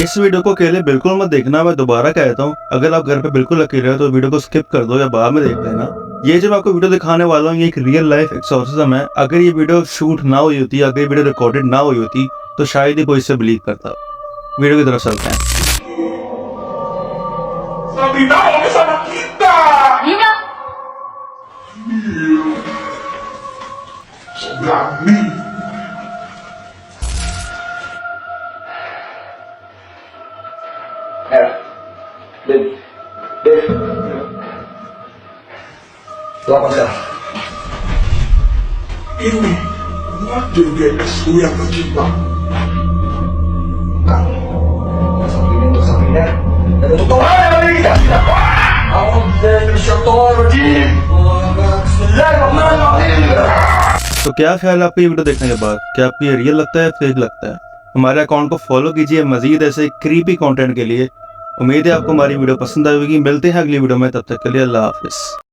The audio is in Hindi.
इस वीडियो को अकेले बिल्कुल मत देखना। मैं दोबारा कहता हूँ, अगर आप घर पे बिल्कुल अकेले हो तो वीडियो को स्किप कर दो या बाद में देख लेना। ये जो मैं आपको वीडियो दिखाने वाला हूँ ये एक रियल लाइफ एक्सोर्सिज्म है। अगर ये वीडियो शूट ना हुई होती, अगर ये वीडियो रिकॉर्डेड ना हुई होती तो शायद ही कोई इसे बिलीव करता। वीडियो की तरफ चलते हैं। Lapan ka. Ini, what do you get this way of cinta? Kang, sabihin to sa akin na. Natutuhan na rin kita! Ako din siya to, Rajim! तो क्या ख्याल है आपको ये वीडियो देखने के बाद? क्या आपको ये रियल लगता है, फेक लगता है? हमारे अकाउंट को फॉलो कीजिए मजीद ऐसे क्रीपी कंटेंट के लिए। उम्मीद है आपको हमारी वीडियो पसंद आएगी। मिलते हैं अगली वीडियो में, तब तक के लिए अल्लाह हाफिज।